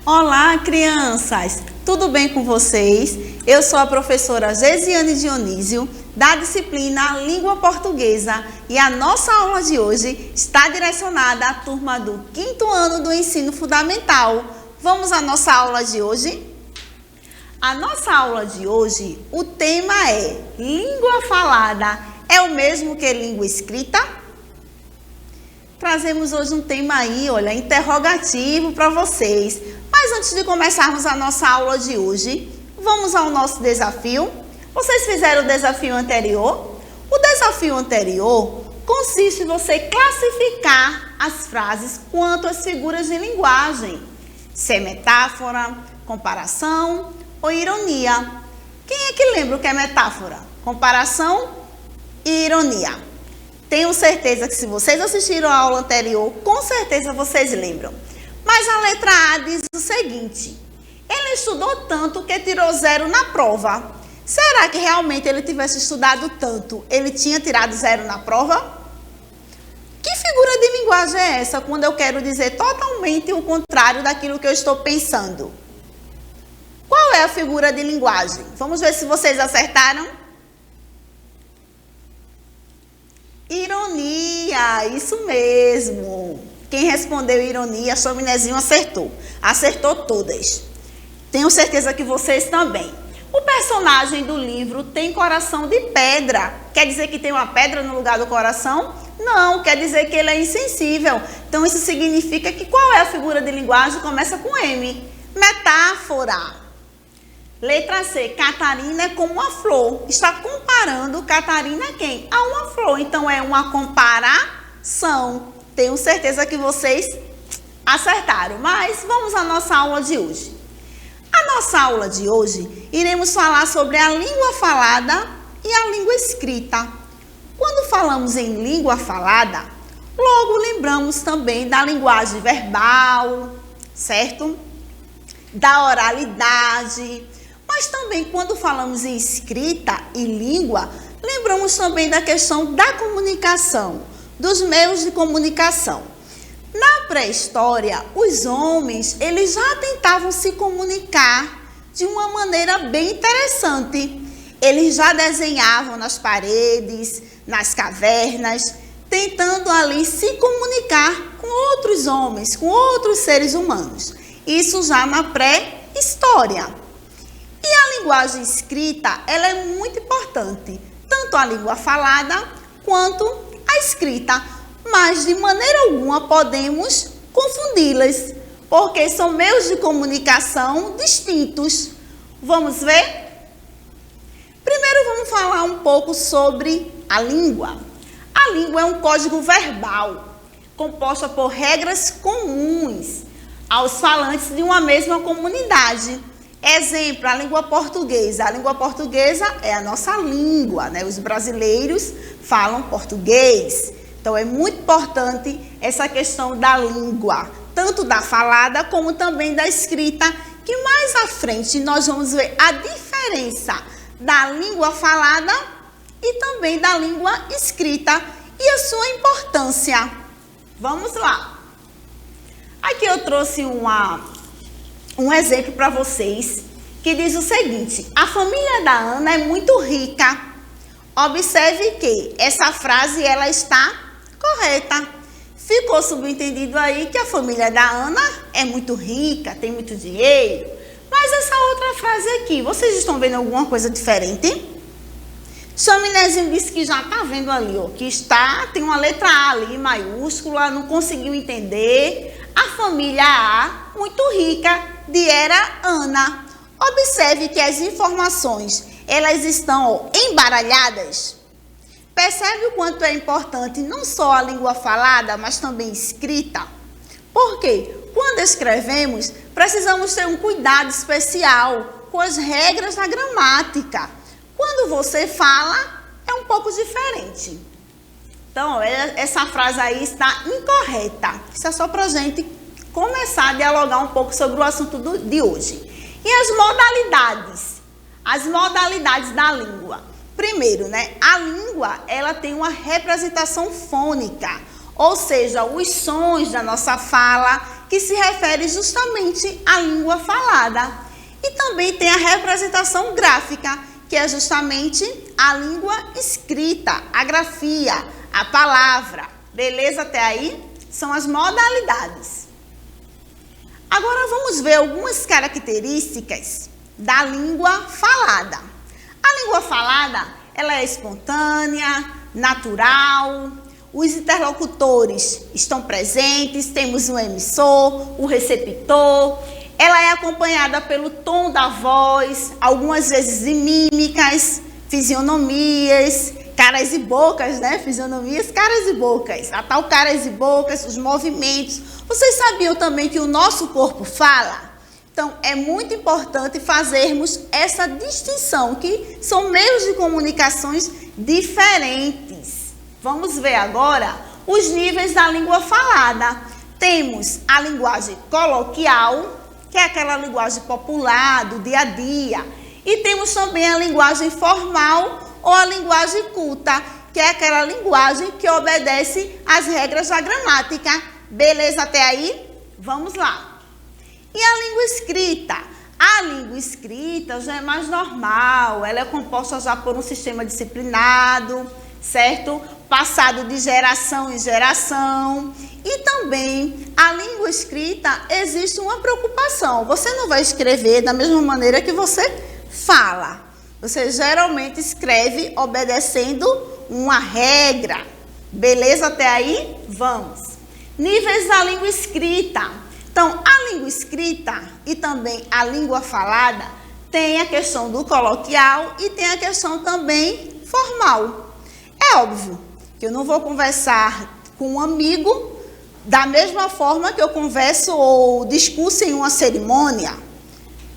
Olá, crianças! Tudo bem com vocês? Eu sou a professora Gesiane Dionísio, da disciplina Língua Portuguesa, e a nossa aula de hoje está direcionada à turma do 5º ano do ensino fundamental. Vamos à nossa aula de hoje? A nossa aula de hoje, o tema é língua falada é o mesmo que língua escrita? Trazemos hoje um tema aí, olha, interrogativo para vocês. Mas antes de começarmos a nossa aula de hoje, vamos ao nosso desafio. Vocês fizeram o desafio anterior? O desafio anterior consiste em você classificar as frases quanto às figuras de linguagem. Se é metáfora, comparação ou ironia. Quem é que lembra o que é metáfora, comparação e ironia? Tenho certeza que se vocês assistiram a aula anterior, com certeza vocês lembram. Mas a letra A diz o seguinte: ele estudou tanto que tirou 0 na prova. Será que realmente ele tivesse estudado tanto, ele tinha tirado 0 na prova? Que figura de linguagem é essa quando eu quero dizer totalmente o contrário daquilo que eu estou pensando? Qual é a figura de linguagem? Vamos ver se vocês acertaram. Ironia, isso mesmo. Quem respondeu ironia, Chaminézinho acertou. Acertou todas. Tenho certeza que vocês também. O personagem do livro tem coração de pedra. Quer dizer que tem uma pedra no lugar do coração? Não, quer dizer que ele é insensível. Então isso significa que qual é a figura de linguagem? Começa com M. Metáfora. Letra C, Catarina é como uma flor. Está comparando Catarina a quem? A uma flor. Então é uma comparação. Tenho certeza que vocês acertaram. Mas vamos à nossa aula de hoje. A nossa aula de hoje iremos falar sobre a língua falada e a língua escrita. Quando falamos em língua falada, logo lembramos também da linguagem verbal, certo? Da oralidade. Mas também quando falamos em escrita e língua, lembramos também da questão da comunicação, dos meios de comunicação. Na pré-história, os homens, eles já tentavam se comunicar de uma maneira bem interessante. Eles já desenhavam nas paredes, nas cavernas, tentando ali se comunicar com outros homens, com outros seres humanos. Isso já na pré-história. E a linguagem escrita, ela é muito importante, tanto a língua falada quanto a escrita, mas de maneira alguma podemos confundi-las, porque são meios de comunicação distintos. Vamos ver? Primeiro vamos falar um pouco sobre a língua. A língua é um código verbal, composta por regras comuns aos falantes de uma mesma comunidade. Exemplo, a língua portuguesa. A língua portuguesa é a nossa língua, né? Os brasileiros falam português. Então, é muito importante essa questão da língua, tanto da falada como também da escrita, que mais à frente nós vamos ver a diferença da língua falada e também da língua escrita e a sua importância. Vamos lá. Aqui eu trouxe um exemplo para vocês, que diz o seguinte: a família da Ana é muito rica. Observe que essa frase ela está correta. Ficou subentendido aí que a família da Ana é muito rica, tem muito dinheiro. Mas essa outra frase aqui, vocês estão vendo alguma coisa diferente? Chaminézinho disse que já está vendo ali, ó, que tem uma letra A ali, maiúscula, não conseguiu entender. A família A, muito rica, de era Ana. Observe que as informações, elas estão embaralhadas. Percebe o quanto é importante não só a língua falada, mas também escrita? Porque quando escrevemos, precisamos ter um cuidado especial com as regras da gramática. Quando você fala, é um pouco diferente. Então, essa frase aí está incorreta. Isso é só para a gente começar a dialogar um pouco sobre o assunto de hoje. E as modalidades da língua. Primeiro, né, a língua, ela tem uma representação fônica, ou seja, os sons da nossa fala, que se refere justamente à língua falada. E também tem a representação gráfica, que é justamente a língua escrita, a grafia, a palavra. Beleza até aí? São as modalidades. Agora vamos ver algumas características da língua falada. A língua falada, ela é espontânea, natural, os interlocutores estão presentes, temos o emissor, o receptor. Ela é acompanhada pelo tom da voz, algumas vezes de mímicas, fisionomias, caras e bocas, né? Fisionomias, caras e bocas. A tal caras e bocas, os movimentos. Vocês sabiam também que o nosso corpo fala? Então, é muito importante fazermos essa distinção, que são meios de comunicações diferentes. Vamos ver agora os níveis da língua falada. Temos a linguagem coloquial, que é aquela linguagem popular, do dia a dia. E temos também a linguagem formal ou a linguagem culta, que é aquela linguagem que obedece às regras da gramática. Beleza até aí? Vamos lá. E a língua escrita? A língua escrita já é mais normal, ela é composta já por um sistema disciplinado, certo? Passado de geração em geração. E também, a língua escrita, existe uma preocupação. Você não vai escrever da mesma maneira que você fala. Você geralmente escreve obedecendo uma regra. Beleza até aí? Vamos. Níveis da língua escrita. Então, a língua escrita e também a língua falada tem a questão do coloquial e tem a questão também formal. É óbvio que eu não vou conversar com um amigo da mesma forma que eu converso ou discurso em uma cerimônia.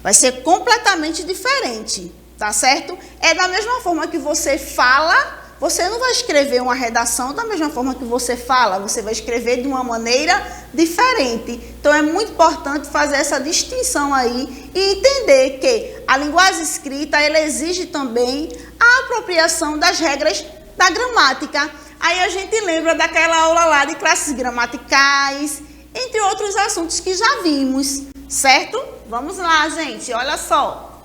Vai ser completamente diferente, tá certo? É da mesma forma que você fala, você não vai escrever uma redação da mesma forma que você fala, você vai escrever de uma maneira diferente. Então, é muito importante fazer essa distinção aí e entender que a linguagem escrita, ela exige também a apropriação das regras da gramática. Aí a gente lembra daquela aula lá de classes gramaticais, entre outros assuntos que já vimos, certo? Vamos lá, gente, olha só.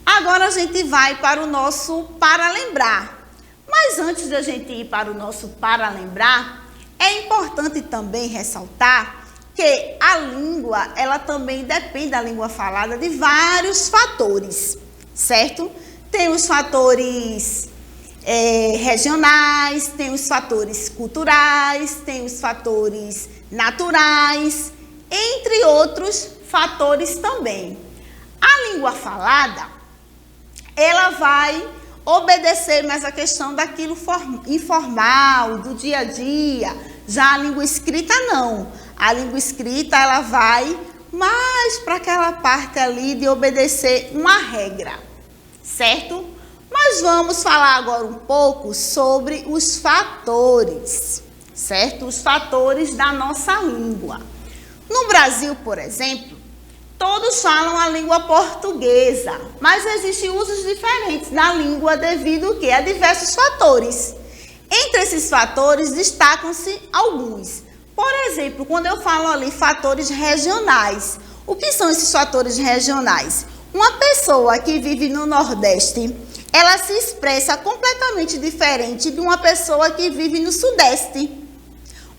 Agora a gente vai para o nosso para lembrar. Mas antes de a gente ir para o nosso para lembrar, é importante também ressaltar que a língua, ela também depende da língua falada de vários fatores, certo? Tem os fatores regionais, tem os fatores culturais, tem os fatores naturais, entre outros fatores também. A língua falada, ela vai obedecer mais a questão daquilo informal, do dia a dia. Já a língua escrita não. A língua escrita, ela vai mais para aquela parte ali de obedecer uma regra, certo? Mas vamos falar agora um pouco sobre os fatores, certo? Os fatores da nossa língua. No Brasil, por exemplo, todos falam a língua portuguesa, mas existem usos diferentes da língua devido a diversos fatores. Entre esses fatores, destacam-se alguns. Por exemplo, quando eu falo ali fatores regionais, o que são esses fatores regionais? Uma pessoa que vive no Nordeste, ela se expressa completamente diferente de uma pessoa que vive no Sudeste.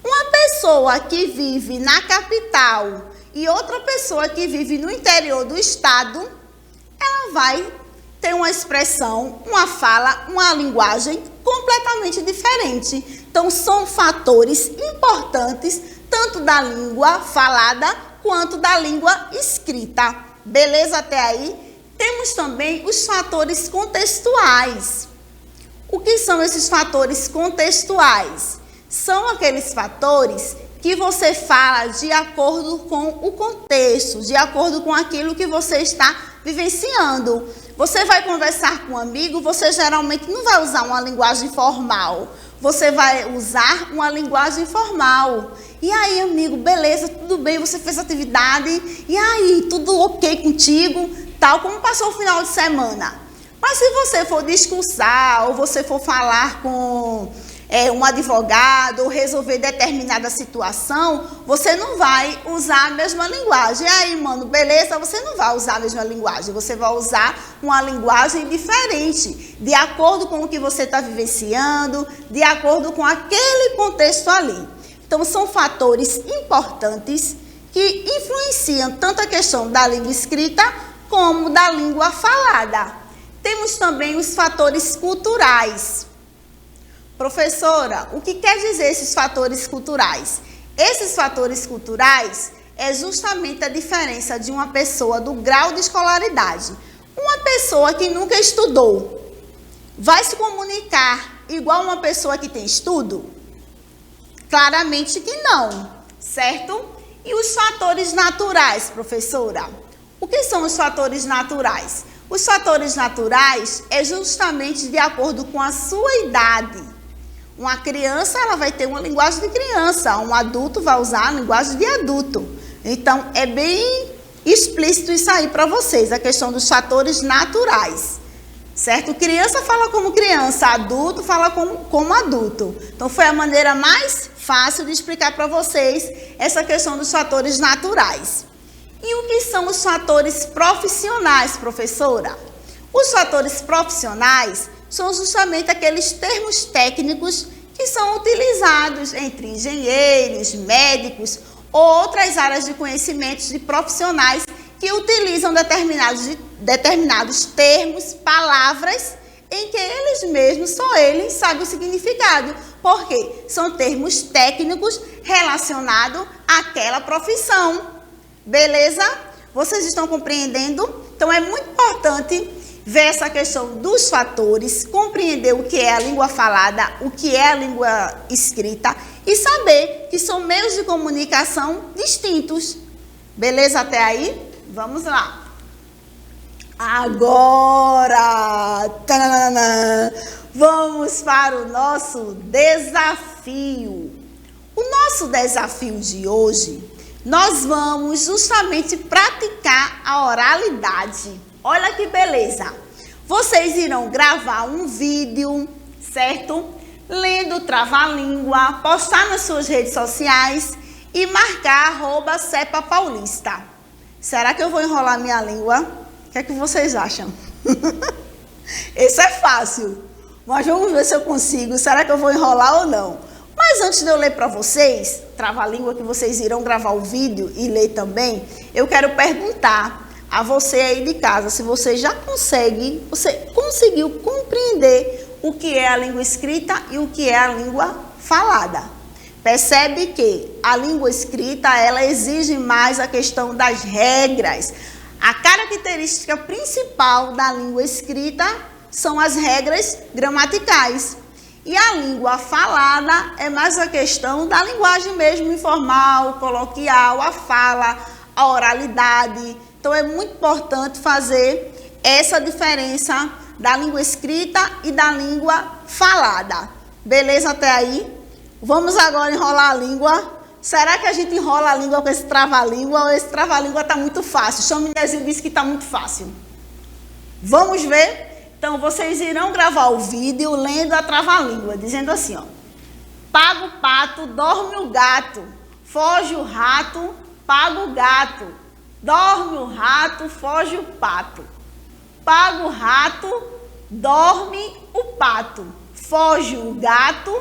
Uma pessoa que vive na capital e outra pessoa que vive no interior do estado, ela vai ter uma expressão, uma fala, uma linguagem completamente diferente. Então, são fatores importantes, tanto da língua falada quanto da língua escrita. Beleza até aí? Temos também os fatores contextuais. O que são esses fatores contextuais? São aqueles fatores que você fala de acordo com o contexto, de acordo com aquilo que você está vivenciando. Você vai conversar com um amigo, você geralmente não vai usar uma linguagem formal. Você vai usar uma linguagem formal. E aí, amigo, beleza, tudo bem, você fez atividade, e aí, tudo ok contigo, tal como passou o final de semana. Mas se você for discursar, ou você for falar com um advogado ou resolver determinada situação, você não vai usar a mesma linguagem. Aí, mano, beleza? Você não vai usar a mesma linguagem. Você vai usar uma linguagem diferente, de acordo com o que você está vivenciando, de acordo com aquele contexto ali. Então, são fatores importantes que influenciam tanto a questão da língua escrita como da língua falada. Temos também os fatores culturais. Professora, o que quer dizer esses fatores culturais? Esses fatores culturais é justamente a diferença de uma pessoa do grau de escolaridade. Uma pessoa que nunca estudou vai se comunicar igual uma pessoa que tem estudo? Claramente que não, certo? E os fatores naturais, professora? O que são os fatores naturais? Os fatores naturais é justamente de acordo com a sua idade. Uma criança, ela vai ter uma linguagem de criança, um adulto vai usar a linguagem de adulto. Então, é bem explícito isso aí para vocês, a questão dos fatores naturais, certo? Criança fala como criança, adulto fala como adulto. Então, foi a maneira mais fácil de explicar para vocês essa questão dos fatores naturais. E o que são os fatores profissionais, professora? Os fatores profissionais são justamente aqueles termos técnicos que são utilizados entre engenheiros, médicos ou outras áreas de conhecimentos de profissionais que utilizam determinados termos, palavras, em que eles mesmos, só eles, sabem o significado. Porque são termos técnicos relacionados àquela profissão. Beleza? Vocês estão compreendendo? Então, é muito importante ver essa questão dos fatores, compreender o que é a língua falada, o que é a língua escrita e saber que são meios de comunicação distintos. Beleza até aí? Vamos lá. Agora, vamos para o nosso desafio. O nosso desafio de hoje, nós vamos justamente praticar a oralidade. Olha que beleza! Vocês irão gravar um vídeo, certo? Lendo Trava-Língua, postar nas suas redes sociais e marcar @CEPA-Paulista. Será que eu vou enrolar minha língua? O que é que vocês acham? Esse é fácil, mas vamos ver se eu consigo. Será que eu vou enrolar ou não? Mas antes de eu ler para vocês, Trava-Língua, que vocês irão gravar o vídeo e ler também, eu quero perguntar a você aí de casa, se você já conseguiu compreender o que é a língua escrita e o que é a língua falada. Percebe que a língua escrita, ela exige mais a questão das regras. A característica principal da língua escrita são as regras gramaticais. E a língua falada é mais a questão da linguagem mesmo informal, coloquial, a fala, a oralidade. Então, é muito importante fazer essa diferença da língua escrita e da língua falada. Beleza até aí? Vamos agora enrolar a língua. Será que a gente enrola a língua com esse trava-língua ou esse trava-língua está muito fácil? O Chaminézinho disse que está muito fácil. Vamos ver? Então, vocês irão gravar o vídeo lendo a trava-língua, dizendo assim, ó. Paga o pato, dorme o gato, foge o rato, paga o gato. Dorme o rato, foge o pato. Paga o rato, dorme o pato. Foge o gato,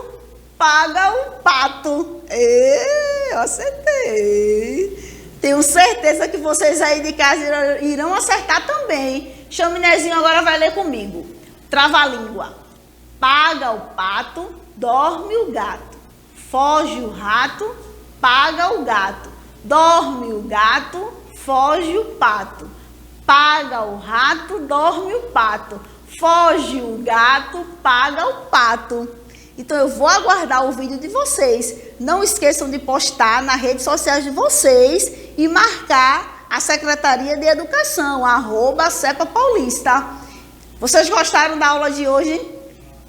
paga o pato. Eu acertei. Tenho certeza que vocês aí de casa irão acertar também. Chaminézinho agora vai ler comigo. Trava-língua. Paga o pato, dorme o gato. Foge o rato, paga o gato. Dorme o gato, foge o pato. Paga o rato, dorme o pato. Foge o gato, paga o pato. Então, eu vou aguardar o vídeo de vocês. Não esqueçam de postar nas redes sociais de vocês e marcar a Secretaria de Educação, @CEPA-Paulista. Vocês gostaram da aula de hoje?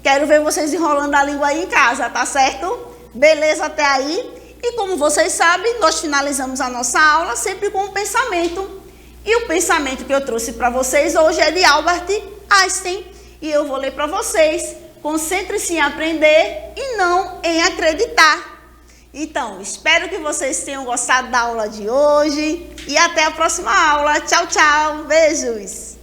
Quero ver vocês enrolando a língua aí em casa, tá certo? Beleza até aí? E como vocês sabem, nós finalizamos a nossa aula sempre com um pensamento. E o pensamento que eu trouxe para vocês hoje é de Albert Einstein. E eu vou ler para vocês. Concentre-se em aprender e e não em acreditar. Então, espero que vocês tenham gostado da aula de hoje e até a próxima aula. Tchau, tchau. Beijos.